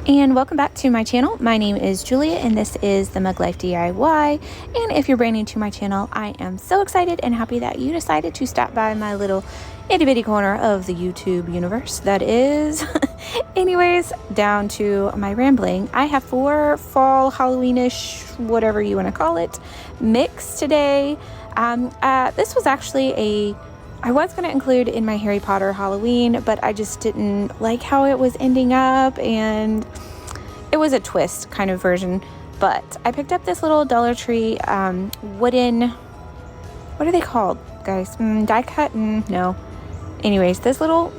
And welcome back to my channel. My name is Julia and this is the Mug Life DIY. And if you're brand new to my channel, I am so excited and happy that you decided to stop by my little itty bitty corner of the YouTube universe that is. Anyways, down to my rambling. I have 4 fall Halloweenish, whatever you want to call it, mix today. This was actually I was going to include in my Harry Potter Halloween, but I just didn't like how it was ending up, and it was a twist kind of version. But I picked up this little Dollar Tree wooden, what are they called, guys? Die cut? No. Anyways, this little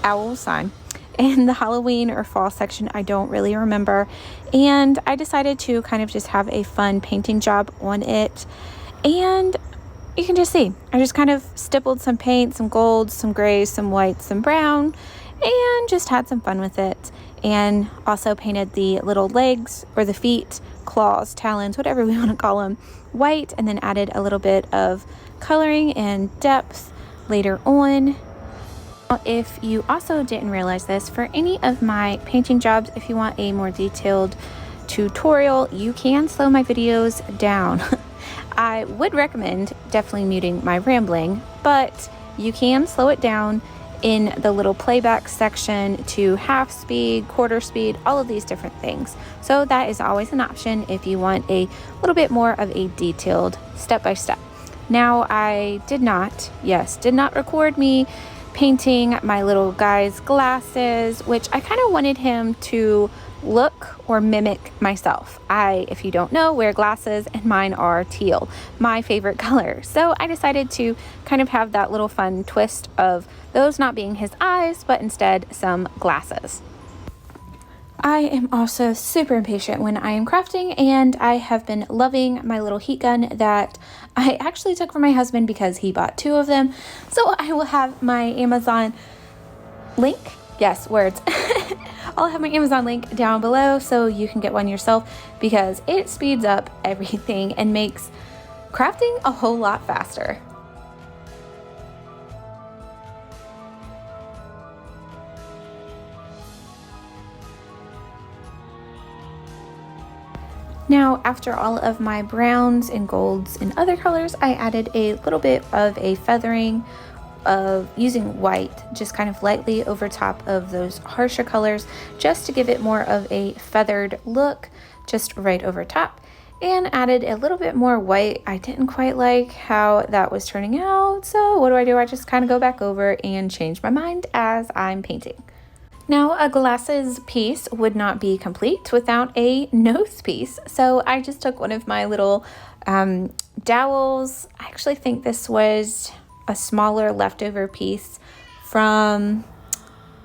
owl sign in the Halloween or fall section, I don't really remember. And I decided to kind of just have a fun painting job on it. And you can just see, I just kind of stippled some paint, some gold, some grays, some whites, some brown, and just had some fun with it. And also painted the little legs or the feet, claws, talons, whatever we want to call them, white, and then added a little bit of coloring and depth later on. If you also didn't realize this, for any of my painting jobs, if you want a more detailed tutorial, you can slow my videos down. I would recommend definitely muting my rambling, but you can slow it down in the little playback section to half speed, quarter speed, all of these different things. So that is always an option if you want a little bit more of a detailed step-by-step. Now, I did not record me painting my little guy's glasses, which I kind of wanted him to look or mimic myself. I, if you don't know, wear glasses and mine are teal, my favorite color. So I decided to kind of have that little fun twist of those not being his eyes, but instead some glasses. I am also super impatient when I am crafting, and I have been loving my little heat gun that I actually took from my husband because he bought 2 of them. So I will have my Amazon link. Yes, words. I'll have my Amazon link down below so you can get one yourself, because it speeds up everything and makes crafting a whole lot faster. Now, after all of my browns and golds and other colors, I added a little bit of a feathering of using white, just kind of lightly over top of those harsher colors, just to give it more of a feathered look, just right over top. And added a little bit more white. I didn't quite like how that was turning out, so what do? I just kind of go back over and change my mind as I'm painting. Now, a glasses piece would not be complete without a nose piece, so I just took one of my little dowels. I actually think this was a smaller leftover piece from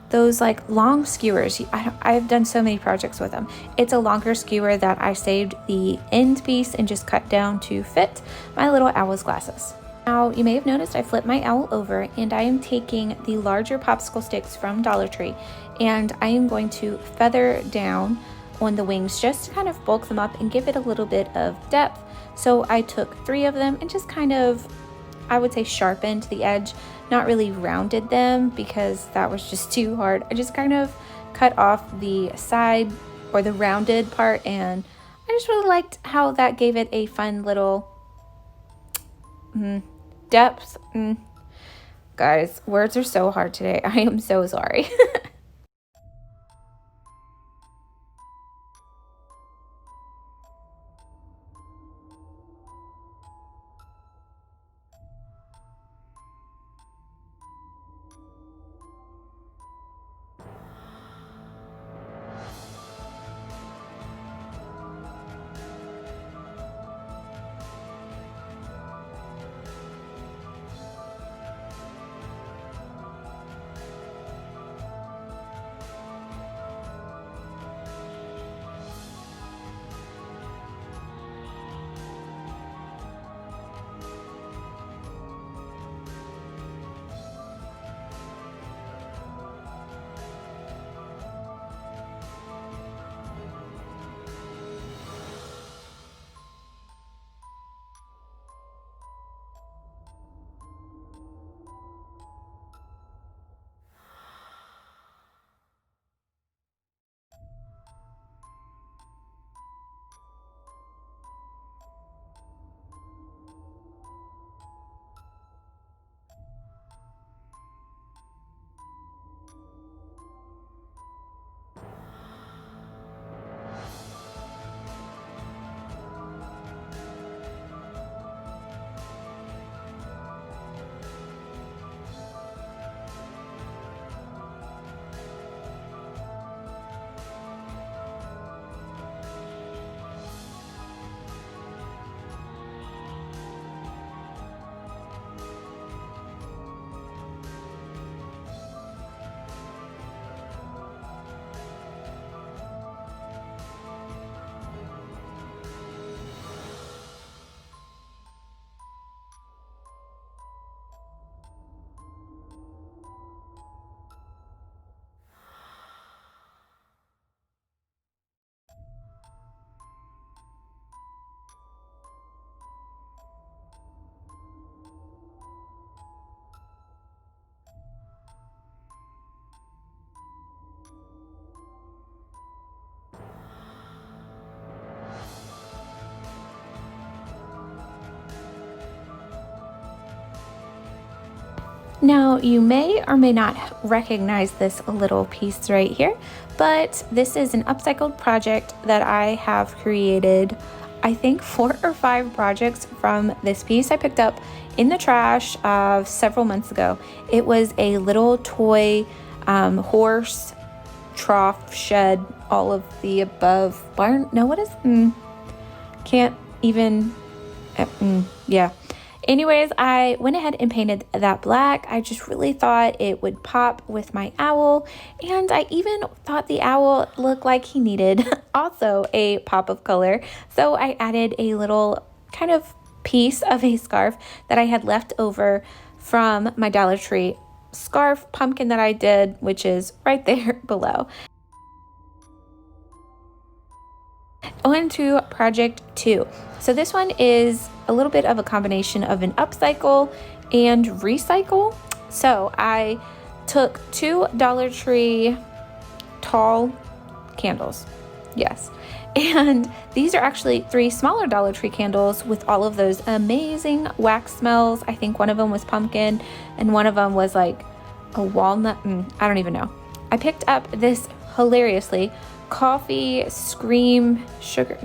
those like long skewers. I've done so many projects with them. It's a longer skewer that I saved the end piece and just cut down to fit my little owl's glasses. Now, you may have noticed I flipped my owl over, and I am taking the larger popsicle sticks from Dollar Tree, and I am going to feather down on the wings just to kind of bulk them up and give it a little bit of depth. So I took 3 of them and just kind of, I would say, sharpened the edge, not really rounded them because that was just too hard. I just kind of cut off the side or the rounded part, and I just really liked how that gave it a fun little depth. Guys, words are so hard today. I am so sorry. Now, you may or may not recognize this little piece right here, but this is an upcycled project that I have created. I think 4 or 5 projects from this piece I picked up in the trash several months ago. It was a little toy horse, trough, shed, all of the above. Barn? No, what is? Can't even. Yeah. Anyways, I went ahead and painted that black. I just really thought it would pop with my owl, and I even thought the owl looked like he needed also a pop of color. So I added a little kind of piece of a scarf that I had left over from my Dollar Tree scarf pumpkin that I did, which is right there below. On to project 2. So this one is a little bit of a combination of an upcycle and recycle. So I took 2 Dollar Tree tall candles. Yes. And these are actually 3 smaller Dollar Tree candles with all of those amazing wax smells. I think one of them was pumpkin and one of them was like a walnut. I don't even know. I picked up this hilariously coffee scream sugar,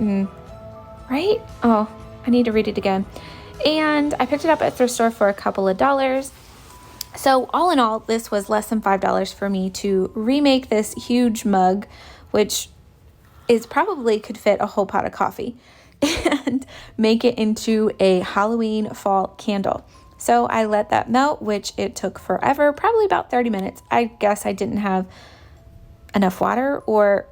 right? Oh, I need to read it again. And I picked it up at thrift store for a couple of dollars. So all in all, this was less than $5 for me to remake this huge mug, which is probably could fit a whole pot of coffee, and make it into a Halloween fall candle. So I let that melt, which it took forever, probably about 30 minutes. I guess I didn't have enough water, or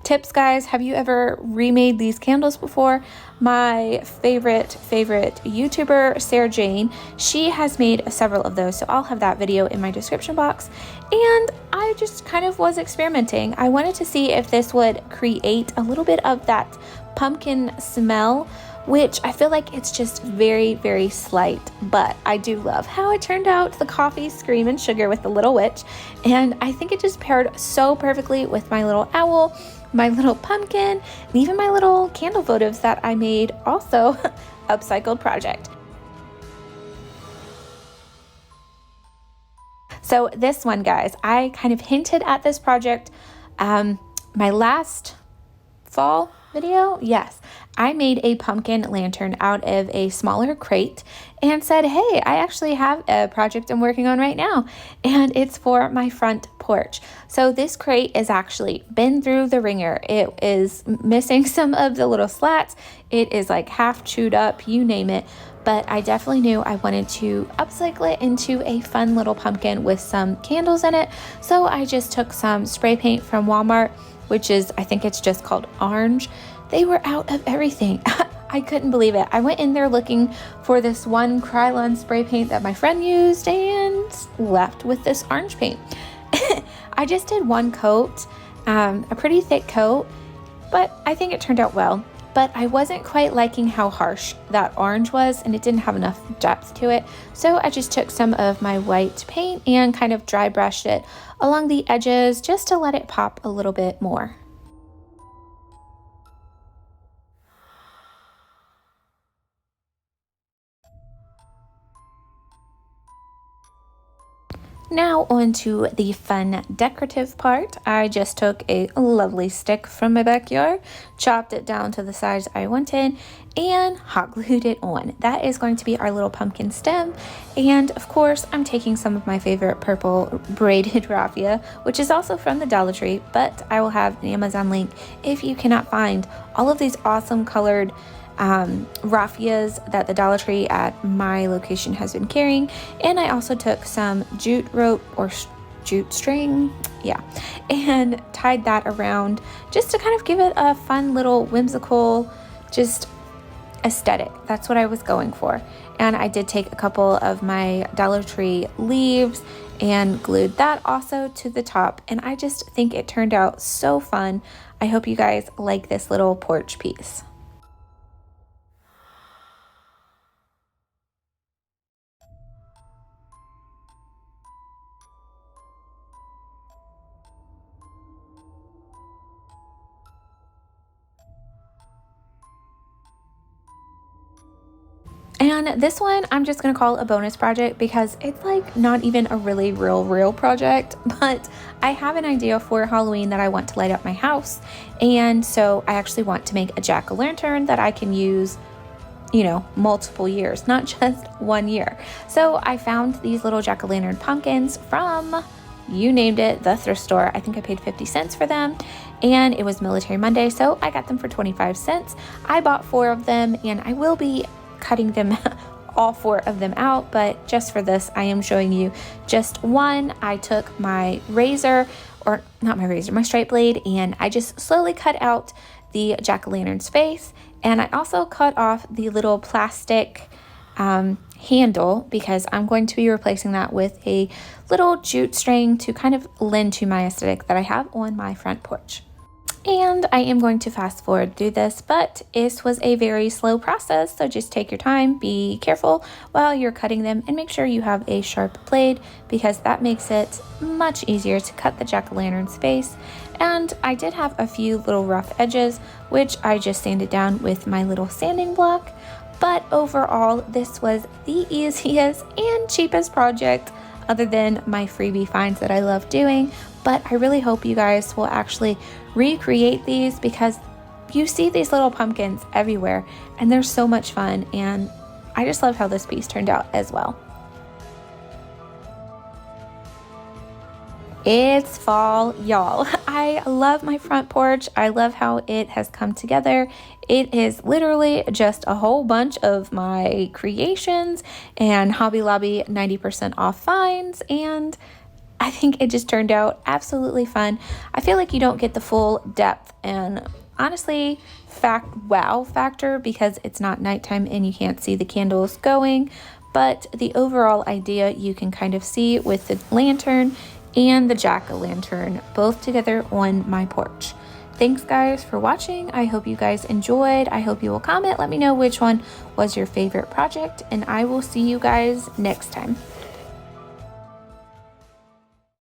tips, guys. Have you ever remade these candles before? My favorite YouTuber, Sarah Jane, she has made several of those, so I'll have that video in my description box. And I just kind of was experimenting. I wanted to see if this would create a little bit of that pumpkin smell, which I feel like it's just very, very slight, but I do love how it turned out, the coffee, scream, and sugar with the little witch. And I think it just paired so perfectly with my little owl, my little pumpkin, and even my little candle votives that I made also upcycled project. So this one, guys, I kind of hinted at this project my last fall video. Yes, I made a pumpkin lantern out of a smaller crate and said, hey, I actually have a project I'm working on right now, and it's for my front porch. So this crate is actually been through the ringer. It is missing some of the little slats. It is like half chewed up, you name it. But I definitely knew I wanted to upcycle it into a fun little pumpkin with some candles in it. So I just took some spray paint from Walmart, which is, I think it's just called orange. They were out of everything. I couldn't believe it. I went in there looking for this one Krylon spray paint that my friend used and left with this orange paint. I just did one coat, a pretty thick coat, but I think it turned out well. But I wasn't quite liking how harsh that orange was, and it didn't have enough depth to it. So I just took some of my white paint and kind of dry brushed it along the edges just to let it pop a little bit more. Now onto the fun decorative part. I just took a lovely stick from my backyard, chopped it down to the size I wanted, and hot glued it on. That is going to be our little pumpkin stem. And of course, I'm taking some of my favorite purple braided raffia, which is also from the Dollar Tree, but I will have an Amazon link if you cannot find all of these awesome colored raffias that the Dollar Tree at my location has been carrying. And I also took some jute rope or jute string, and tied that around just to kind of give it a fun little whimsical just aesthetic. That's what I was going for. And I did take a couple of my Dollar Tree leaves and glued that also to the top, and I just think it turned out so fun. I hope you guys like this little porch piece. And this one I'm just gonna call a bonus project because it's like not even a really real project, but I have an idea for Halloween that I want to light up my house. And so I actually want to make a jack-o'-lantern that I can use, you know, multiple years, not just 1 year. So I found these little jack-o'-lantern pumpkins from, you named it, the thrift store. I think I paid 50 cents for them, and it was Military Monday, so I got them for 25 cents. I bought 4 of them, and I will be cutting them all 4 of them out, but just for this I am showing you just one. I took my razor, or not my razor, my straight blade, and I just slowly cut out the jack-o'-lantern's face, and I also cut off the little plastic handle because I'm going to be replacing that with a little jute string to kind of lend to my aesthetic that I have on my front porch. And I am going to fast forward through this, but this was a very slow process, so just take your time, be careful while you're cutting them, and make sure you have a sharp blade because that makes it much easier to cut the jack-o'-lantern's face. And I did have a few little rough edges, which I just sanded down with my little sanding block, but overall this was the easiest and cheapest project other than my freebie finds that I love doing. But I really hope you guys will actually recreate these because you see these little pumpkins everywhere and they're so much fun, and I just love how this piece turned out as well. It's fall, y'all. I love my front porch. I love how it has come together. It is literally just a whole bunch of my creations and Hobby Lobby 90% off finds, and I think it just turned out absolutely fun. I feel like you don't get the full depth and honestly wow factor because it's not nighttime and you can't see the candles going, but the overall idea you can kind of see with the lantern and the jack-o'-lantern both together on my porch. Thanks guys for watching. I hope you guys enjoyed. I hope you will comment. Let me know which one was your favorite project, and I will see you guys next time.